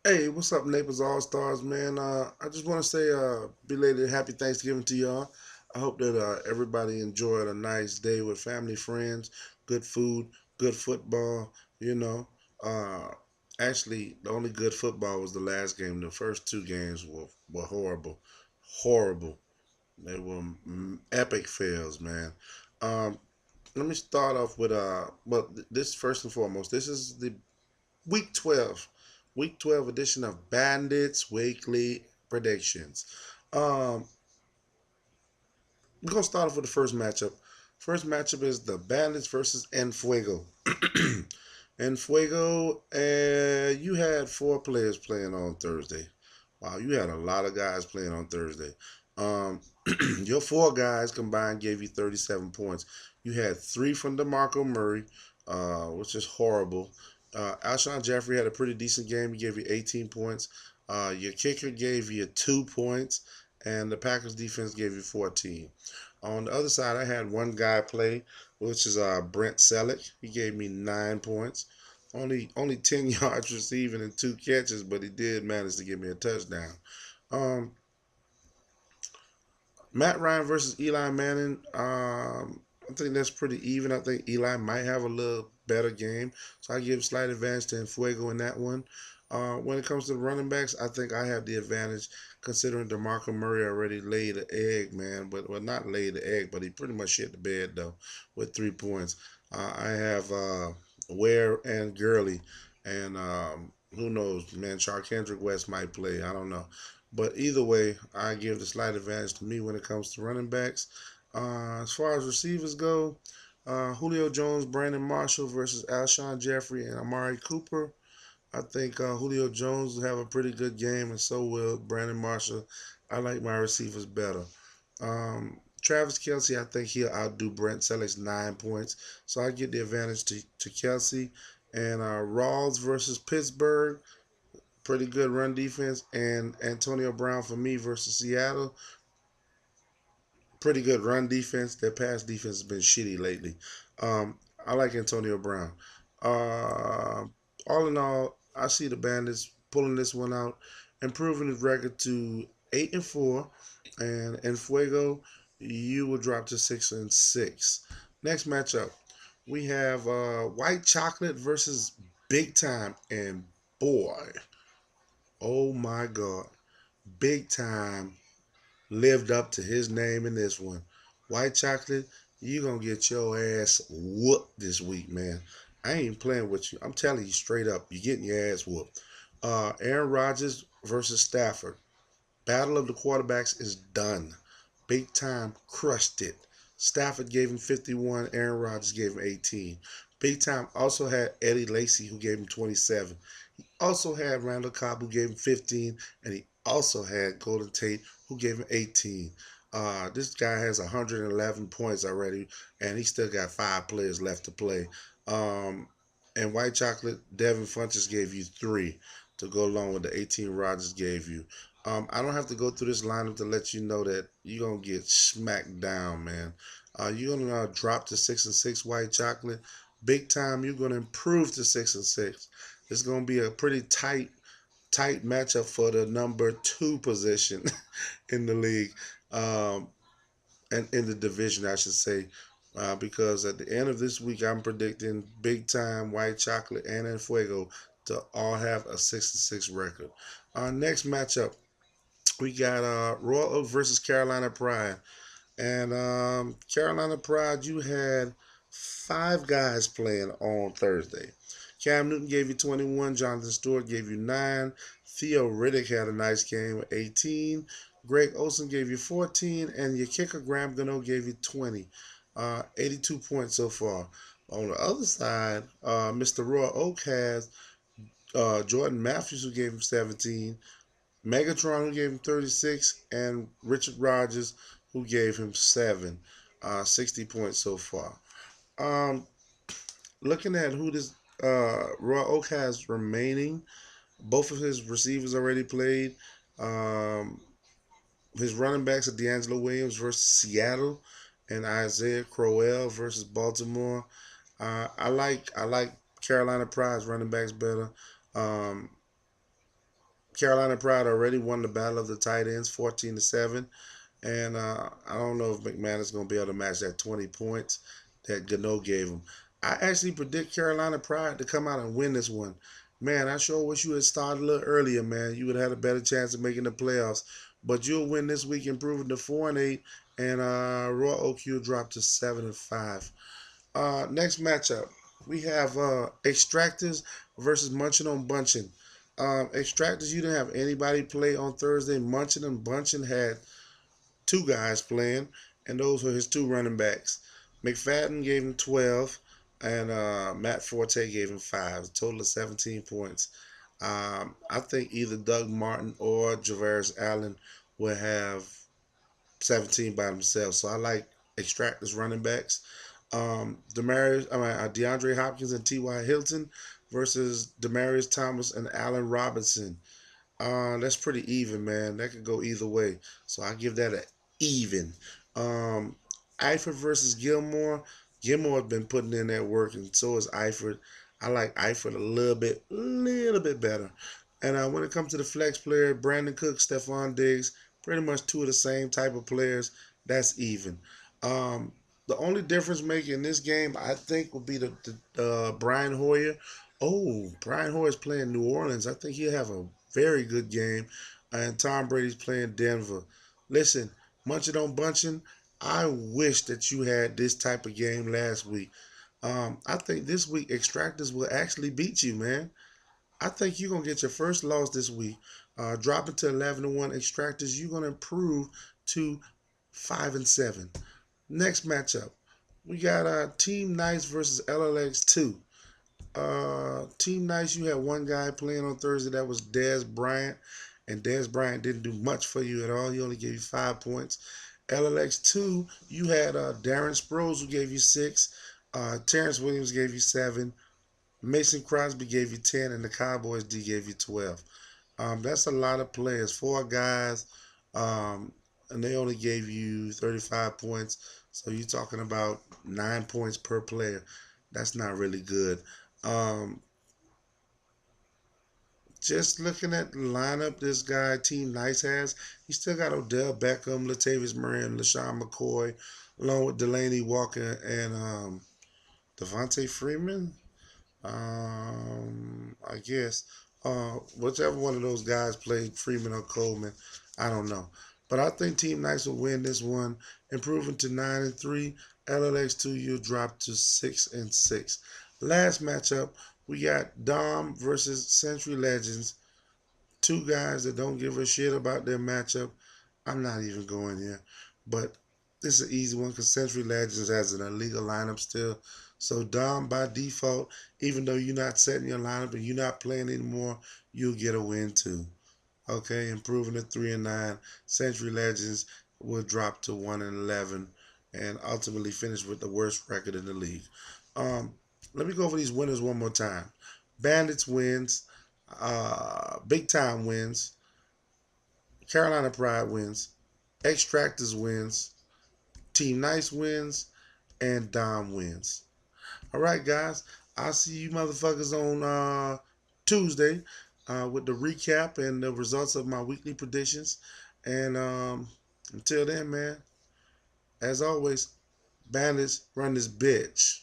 Hey, what's up, Naples All Stars, man? I just want to say, belated Happy Thanksgiving to y'all. I hope that everybody enjoyed a nice day with family, friends, good food, good football. You know, uh, actually, the only good football was the last game. The first two games were horrible, horrible. They were epic fails, man. Um, Let me start off with this first and foremost. This is the Week 12. Week 12 edition of Bandits Weekly Predictions. Um, we're going to start off with the first matchup. First matchup is the Bandits versus Enfuego. Enfuego, you had four players playing on Thursday. Wow, you had a lot of guys playing on Thursday. Um, your four guys combined gave you 37 points. You had three from DeMarco Murray, which is horrible. Alshon Jeffrey had a pretty decent game. He gave you 18 points. Your kicker gave you 2 points, and the Packers defense gave you 14. On the other side, I had one guy play, which is Brent Selleck. He gave me 9 points. Only 10 yards receiving and two catches, but he did manage to give me a touchdown. Um, Matt Ryan versus Eli Manning. I think that's pretty even. I think Eli might have a little better game, so I give slight advantage to Fuego in that one. When it comes to the running backs, I think I have the advantage considering DeMarco Murray already laid the egg, man. But well, not laid the egg, but he pretty much shit the bed though with 3 points. I have Ware and Gurley, and who knows, man? Kendrick West might play. I don't know. But either way, I give the slight advantage to me when it comes to running backs. As far as receivers go, Julio Jones, Brandon Marshall versus Alshon Jeffrey and Amari Cooper. I think Julio Jones will have a pretty good game, and so will Brandon Marshall. I like my receivers better. Travis Kelsey, I think he'll outdo Brent Selleck's 9 points, so I get the advantage to Kelsey. And Rawls versus Pittsburgh, pretty good run defense, and Antonio Brown for me versus Seattle, pretty good run defense. Their pass defense has been shitty lately. I like Antonio Brown. Uh, all in all, I see the Bandits pulling this one out, improving his record to 8-4, and in Fuego, you will drop to 6-6. Next matchup, we have White Chocolate versus Big Time, and boy, oh my God, Big Time lived up to his name in this one. White Chocolate, you gonna get your ass whooped this week, man. I ain't playing with you. I'm telling you straight up, you're getting your ass whooped. Aaron Rodgers versus Stafford. Battle of the quarterbacks is done. Big Time crushed it. Stafford gave him 51. Aaron Rodgers gave him 18. Big Time also had Eddie Lacy, who gave him 27. He also had Randall Cobb, who gave him 15. And he also had Golden Tate, who gave him 18. This guy has 111 points already, and he still got five players left to play. Um, and White Chocolate, Devin Funches gave you three to go along with the 18 Rodgers gave you. I don't have to go through this lineup to let you know that you're gonna get smacked down, man. You're gonna drop to 6-6 White Chocolate. Big Time, you're gonna improve to 6-6. It's gonna be a pretty tight matchup for the number two position in the league, um, and in the division, I should say. Because at the end of this week, I'm predicting Big Time, White Chocolate, and Enfuego to all have a 6-6 record. Next matchup, we got Royal Oak versus Carolina Pride. And Carolina Pride, you had five guys playing on Thursday. Cam Newton gave you 21. Jonathan Stewart gave you 9. Theo Riddick had a nice game with 18. Greg Olson gave you 14. And your kicker, Graham Gano, gave you 20. 82 points so far. On the other side, Mr. Roy Oak has Jordan Matthews, who gave him 17. Megatron, who gave him 36, and Richard Rogers, who gave him 7. 60 points so far. Um, Looking at who this Raw Oak has remaining, both of his receivers already played. Um, his running backs are D'Angelo Williams versus Seattle, and Isaiah Crowell versus Baltimore. I like Carolina Pride's running backs better. Um, Carolina Pride already won the battle of the tight ends, 14-7. And I don't know if McMahon is going to be able to match that 20 points that Gano gave him. I actually predict Carolina Pride to come out and win this one. Man, I sure wish you had started a little earlier, man. You would have had a better chance of making the playoffs. But you'll win this week, improving to 4-8, and Royal Oak will drop to 7-5. Next matchup, we have Extractors versus Munchin on Bunchin. Extractors, you didn't have anybody play on Thursday. Munchin and Bunchin had two guys playing, and those were his two running backs. McFadden gave him 12, and Matt Forte gave him 5, a total of 17 points. I think either Doug Martin or Javarius Allen will have 17 by themselves. So I like Extractors running backs. DeAndre Hopkins and T.Y. Hilton versus Demarius Thomas and Allen Robinson. That's pretty even, man. That could go either way. So I give that a even. Um, Eifert versus Gilmore. Gilmore's been putting in that work, and so is Eifert. I like Eifert a little bit better. And when it comes to the flex player, Brandon Cook, Stephon Diggs, pretty much two of the same type of players. That's even. Um, the only difference maker in this game, I think, will be the Brian Hoyer. Oh, Brian Hoyer's playing New Orleans. I think he'll have a very good game. And Tom Brady's playing Denver. Listen, munching on bunching. I wish that you had this type of game last week. I think this week Extractors will actually beat you, man. I think you're gonna get your first loss this week. Dropping to 11-1 Extractors, you're gonna improve to 5-7. Next matchup, we got Team Nice versus LLX2. Team Nice, you had one guy playing on Thursday that was Dez Bryant, and Dez Bryant didn't do much for you at all. He only gave you 5 points. LLX2, you had Darren Sproles who gave you 6. Terrence Williams gave you 7. Mason Crosby gave you 10, and the Cowboys D gave you 12. That's a lot of players, 4 guys, and they only gave you 35 points. So you're talking about 9 points per player. That's not really good. Um, just looking at the lineup this guy, Team Nice has, he still got Odell Beckham, Latavius Murray, and LaShawn McCoy, along with Delaney Walker and Devontae Freeman. I guess whichever one of those guys played Freeman or Coleman, I don't know. But I think Team Nice will win this one, improving to 9-3. LLX2 you'll drop to 6-6. Last matchup, we got Dom versus Century Legends. Two guys that don't give a shit about their matchup. I'm not even going here. But this is an easy one because Century Legends has an illegal lineup still. So Dom by default, even though you're not setting your lineup and you're not playing anymore, you'll get a win too. Okay, improving to 3-9. Century Legends will drop to 1-11 and ultimately finish with the worst record in the league. Um, Let me go over these winners one more time. Bandits wins, Big Time wins, Carolina Pride wins, Extractors wins, Team Nice wins, and Dom wins. All right, guys. I'll see you motherfuckers on Tuesday with the recap and the results of my weekly predictions. And until then, man, as always, Bandits run this bitch.